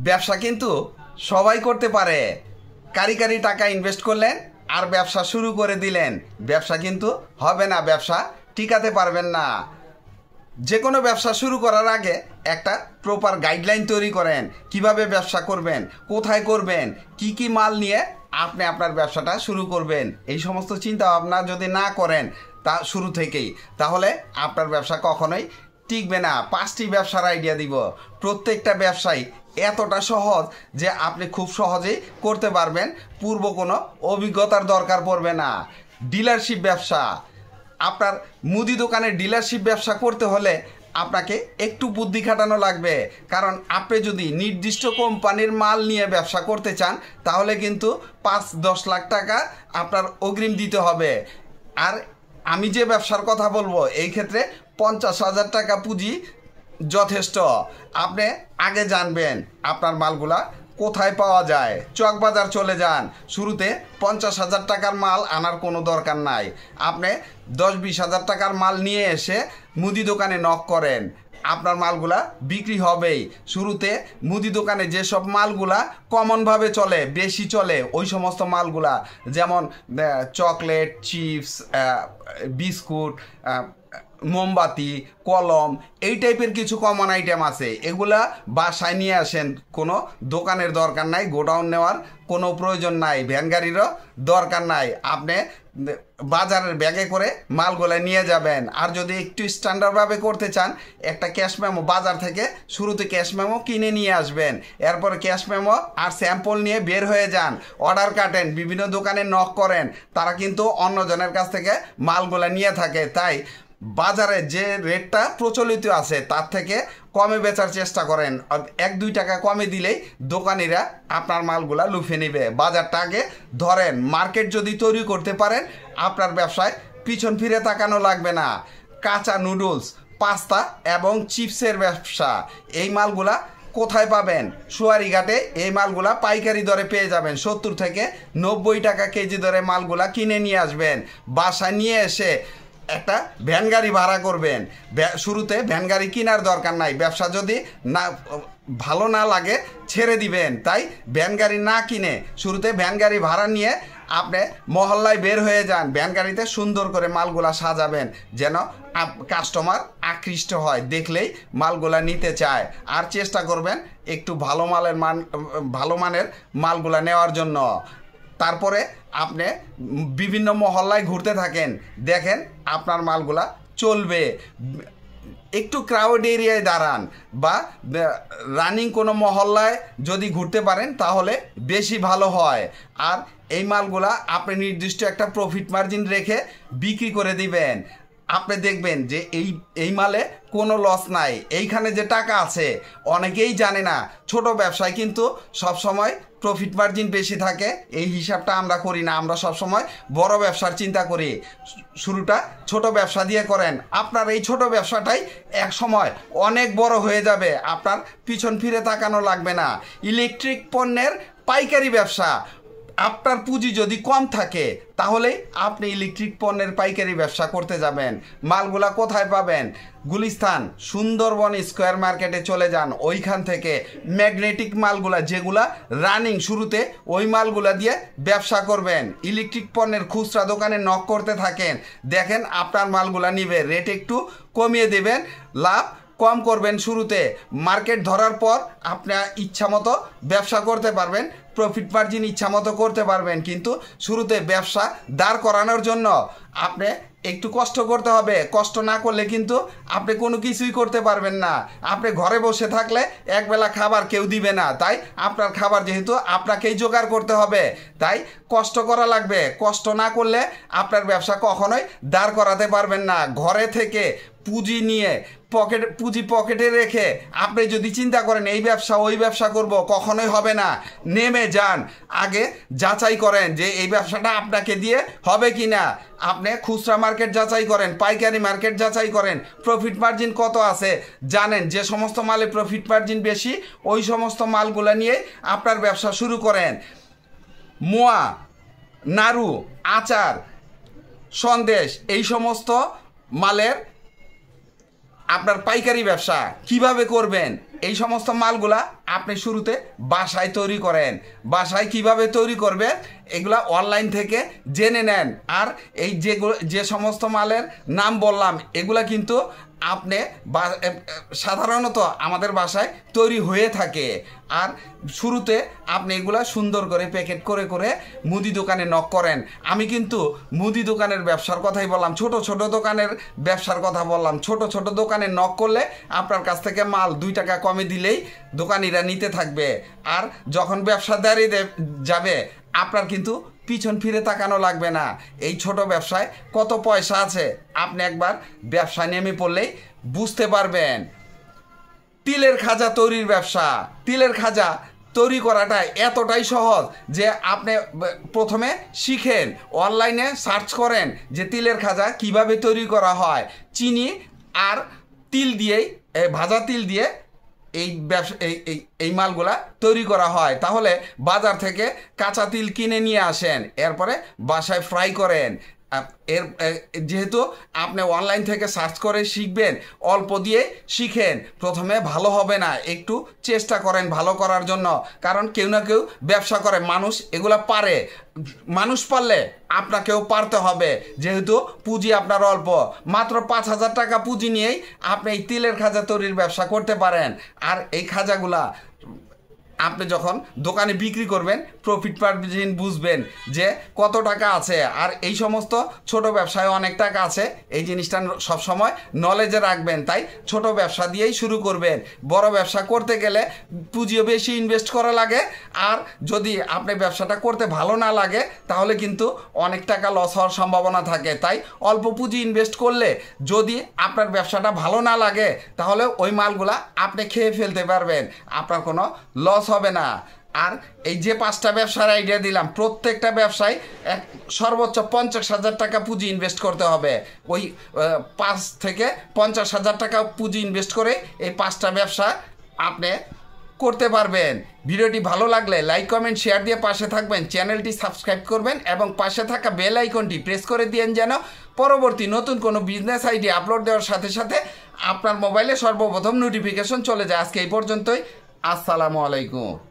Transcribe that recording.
ব্যবসা কিন্তু সবাই করতে পারে। কারি কারি টাকা ইনভেস্ট করলেন আর ব্যবসা শুরু করে দিলেন, ব্যবসা কিন্তু হবে না, ব্যবসা টিকাতে পারবেন না। যে কোনো ব্যবসা শুরু করার আগে একটা প্রপার গাইডলাইন তৈরি করেন, কিভাবে ব্যবসা করবেন, কোথায় করবেন, কি কি মাল নিয়ে আপনি আপনার ব্যবসাটা শুরু করবেন। এই সমস্ত চিন্তা ভাবনা যদি না করেন তা শুরু থেকেই, তাহলে আপনার ব্যবসা কখনোই টিকবে না। 5টি ব্যবসার আইডিয়া দিব, প্রত্যেকটা ব্যবসায় এতটা সহজ যে আপনি খুব সহজেই করতে পারবেন, পূর্ব কোনো অভিজ্ঞতার দরকার পড়বে না। ডিলারশিপ ব্যবসা, আপনার মুদি দোকানের ডিলারশিপ ব্যবসা করতে হলে আপনাকে একটু বুদ্ধি খাটানো লাগবে, কারণ আপনি যদি নির্দিষ্ট কোম্পানির মাল নিয়ে ব্যবসা করতে চান তাহলে কিন্তু 5-10 লাখ টাকা আপনার অগ্রিম দিতে হবে। আর আমি যে ব্যবসার কথা বলবো এই ক্ষেত্রে 50,000 টাকা পুঁজি যথেষ্ট। আপনি আগে জানবেন আপনার মালগুলা কোথায় পাওয়া যায়, চকবাজার চলে যান। শুরুতে 50,000 টাকার মাল আনার কোনো দরকার নাই, আপনি 10-20,000 টাকার মাল নিয়ে এসে মুদি দোকানে নক করেন, আপনার মালগুলা বিক্রি হবেই। শুরুতে মুদি দোকানে যেসব মালগুলা কমনভাবে চলে, বেশি চলে, ওই সমস্ত মালগুলা যেমন চকলেট, চিপস, বিস্কুট, মোমবাতি, কলম, এই টাইপের কিছু কমন আইটেম আছে, এগুলা বাসায় নিয়ে আসেন। কোনো দোকানের দরকার নাই, গোডাউন নেওয়ার কোনো প্রয়োজন নাই, ভ্যান গাড়িরও দরকার নাই, আপনি বাজারের ব্যাগে করে মালগুলো নিয়ে যাবেন। আর যদি একটু স্ট্যান্ডার্ডভাবে করতে চান, একটা ক্যাশ মেমো বাজার থেকে শুরুতে ক্যাশ মেমো কিনে নিয়ে আসবেন, এরপর ক্যাশ মেমো আর স্যাম্পল নিয়ে বের হয়ে যান, অর্ডার কাটেন, বিভিন্ন দোকানে নক করেন, তারা কিন্তু অন্যজনের কাছ থেকে মালগুলো নিয়ে থাকে। তাই বাজারে যে রেটটা প্রচলিত আছে তার থেকে কমে বেচার চেষ্টা করেন। 1-2 টাকা কমে দিলেই দোকানিরা আপনার মালগুলা লুফে নেবে। বাজারটা আগে ধরেন, মার্কেট যদি তৈরি করতে পারেন আপনার ব্যবসায় পিছন ফিরে তাকানো লাগবে না। কাঁচা নুডলস, পাস্তা এবং চিপসের ব্যবসা, এই মালগুলা কোথায় পাবেন? সুয়ারিঘাটে এই মালগুলা পাইকারি দরে পেয়ে যাবেন। 70 থেকে 90 টাকা কেজি দরে মালগুলা কিনে নিয়ে আসবেন, বাসায় নিয়ে এসে একটা ভ্যান গাড়ি ভাড়া করবেন। শুরুতে ভ্যান গাড়ি কেনার দরকার নাই, ব্যবসা যদি না ভালো না লাগে ছেড়ে দিবেন। তাই ভ্যান গাড়ি না কিনে শুরুতে ভ্যান গাড়ি ভাড়া নিয়ে আপনি মহল্লায় বের হয়ে যান, ভ্যান গাড়িতে সুন্দর করে মালগুলা সাজাবেন যেন কাস্টমার আকৃষ্ট হয়, দেখলেই মালগুলা নিতে চায়। আর চেষ্টা করবেন একটু ভালো মানের মালগুলা নেওয়ার জন্য। তারপরে আপনি বিভিন্ন মহল্লায় ঘুরতে থাকেন, দেখেন আপনার মালগুলা চলবে। একটু ক্রাউড এরিয়ায় দাঁড়ান বা রানিং কোনো মহল্লায় যদি ঘুরতে পারেন তাহলে বেশি ভালো হয়। আর এই মালগুলা আপনি নির্দিষ্ট একটা প্রফিট মার্জিন রেখে বিক্রি করে দিবেন। আপনি দেখবেন যে এই মালে কোনো লস নাই, এইখানে যে টাকা আছে অনেকেই জানে না। ছোট ব্যবসায় কিন্তু সবসময় প্রফিট মার্জিন বেশি থাকে, এই হিসাবটা আমরা করি না, আমরা সবসময় বড় ব্যবসার চিন্তা করি। শুরুটা ছোট ব্যবসা দিয়ে করেন, আপনার এই ছোট ব্যবসাটাই এক সময় অনেক বড় হয়ে যাবে, আপনার পিছন ফিরে তাকানো লাগবে না। ইলেকট্রিক পণ্যের পাইকারি ব্যবসা, আপনার পুঁজি যদি কম থাকে তাহলে আপনি ইলেকট্রিক পণ্যের পাইকারি ব্যবসা করতে যাবেন। মালগুলা কোথায় পাবেন? গুলিস্তান, সুন্দরবন স্কোয়ার মার্কেটে চলে যান, ওইখান থেকে ম্যাগনেটিক মালগুলা যেগুলা রানিং শুরুতে ওই মালগুলা দিয়ে ব্যবসা করবেন। ইলেকট্রিক পণ্যের খুচরা দোকানে নক করতে থাকেন, দেখেন আপনার মালগুলা নিবে, রেট একটু কমিয়ে দেবেন, লাভ কম করবেন। শুরুতে মার্কেট ধরার পর আপনার ইচ্ছা মতো ব্যবসা করতে পারবেন, প্রফিট মার্জিন ইচ্ছা মতো করতে পারবেন। কিন্তু শুরুতে ব্যবসা দাঁড় করানোর জন্য আপনি একটু কষ্ট করতে হবে, কষ্ট না করলে কিন্তু আপনি কোনো কিছুই করতে পারবেন না। আপনি ঘরে বসে থাকলে একবেলা খাবার কেউ দিবে না, তাই আপনার খাবার যেহেতু আপনাকেই জোগাড় করতে হবে, তাই কষ্ট করা লাগবে। কষ্ট না করলে আপনার ব্যবসা কখনোই দাঁড় করাতে পারবেন না। ঘরে থেকে পুঁজি নিয়ে পুঁজি পকেটে রেখে আপনি যদি চিন্তা করেন এই ব্যবসা ওই ব্যবসা করব, কখনোই হবে না। নেমে যান, আগে যাচাই করেন যে এই ব্যবসাটা আপনাকে দিয়ে হবে কি না। আপনি খুচরা মার্কেট যাচাই করেন, পাইকারি মার্কেট যাচাই করেন, প্রফিট মার্জিন কত আছে জানেন। যে সমস্ত মালে প্রফিট মার্জিন বেশি ওই সমস্ত মালগুলো নিয়ে আপনার ব্যবসা শুরু করেন। মোয়া, নাড়ু, আচার, সন্দেশ, এই সমস্ত মালের আপনার পাইকারি ব্যবসা কিভাবে করবেন এই সমস্ত মালগুলা আপনি শুরুতে বাসায় তৈরি করেন। বাসায় কিভাবে তৈরি করবেন এগুলা অনলাইন থেকে জেনে নেন। আর এই যে সমস্ত মালের নাম বললাম এগুলা কিন্তু আপনি সাধারণত আমাদের বাসায় তৈরি হয়ে থাকে। আর শুরুতে আপনি এগুলা সুন্দর করে প্যাকেট করে করে মুদি দোকানে নক করেন। আমি কিন্তু মুদি দোকানের ব্যবসার কথাই বললাম, ছোট ছোট দোকানের ব্যবসার কথা বললাম। ছোট ছোট দোকানে নক করলে আপনার কাছ থেকে মাল 2 টাকা কমে দিলেই দোকানিরা নিতে থাকবে। আর যখন ব্যবসা দাঁড়িয়ে যাবে আপনার কিন্তু পিছন ফিরে তাকানো লাগবে না। এই ছোট ব্যবসায় কত পয়সা আছে আপনি একবার ব্যবসায় নেমে পড়লেই বুঝতে পারবেন। তিলের খাজা তৈরির ব্যবসা। তিলের খাজা তৈরি করাটা এতটাই সহজ যে আপনি প্রথমে শিখেন, অনলাইনে সার্চ করেন যে তিলের খাজা কিভাবে তৈরি করা হয়। চিনি আর তিল দিয়েই, ভাজা তিল দিয়ে এই ব্যবসা এই মালগুলা তৈরি করা হয়। তাহলে বাজার থেকে কাঁচা তিল কিনে নিয়ে আসেন, এরপরে বাসায় ফ্রাই করেন। যেহেতু আপনি অনলাইন থেকে সার্চ করে শিখবেন, অল্প দিয়ে শিখেন। প্রথমে ভালো হবে না, একটু চেষ্টা করেন ভালো করার জন্য। কারণ কেউ না কেউ ব্যবসা করে, মানুষ এগুলা পারে। মানুষ পারলে আপনাকেও পারতে হবে। যেহেতু পুঁজি আপনার অল্প, মাত্র 5,000 টাকা পুঁজি নিয়েই আপনি এই তিলের খাজা তৈরির ব্যবসা করতে পারেন। আর এই খাজাগুলা আপনি যখন দোকানে বিক্রি করবেন প্রফিট মার্জিন বুঝবেন যে কত টাকা আছে। আর এই সমস্ত ছোট ব্যবসায় অনেক টাকা আছে, এই জিনিসটা সবসময় নলেজে রাখবেন। তাই ছোট ব্যবসা দিয়েই শুরু করবেন। বড় ব্যবসা করতে গেলে পুঁজিও বেশি ইনভেস্ট করা লাগে। আর যদি আপনি ব্যবসাটা করতে ভালো না লাগে তাহলে কিন্তু অনেক টাকা লস হওয়ার সম্ভাবনা থাকে। তাই অল্প পুঁজি ইনভেস্ট করলে যদি আপনার ব্যবসাটা ভালো না লাগে তাহলে ওই মালগুলা আপনি খেয়ে ফেলতে পারবেন, আপনার কোনো লস হবে না। আর এই যে 5টা ব্যবসার আইডিয়া দিলাম, প্রত্যেকটা ব্যবসায় সর্বোচ্চ 50,000 টাকা পুঁজি ইনভেস্ট করতে হবে। ওই 5 থেকে 50,000 টাকা পুঁজি ইনভেস্ট করে এই 5টা ব্যবসা আপনি করতে পারবেন। ভিডিওটি ভালো লাগলে লাইক কমেন্ট শেয়ার দিয়ে পাশে থাকবেন, চ্যানেলটি সাবস্ক্রাইব করবেন এবং পাশে থাকা বেল আইকনটি প্রেস করে দিয়েন যেন পরবর্তী নতুন কোনো বিজনেস আইডিয়া আপলোড দেওয়ার সাথে সাথে আপনার মোবাইলে সর্বপ্রথম নোটিফিকেশন চলে যায়। আজকে এই পর্যন্তই। আসসালামু আলাইকুম।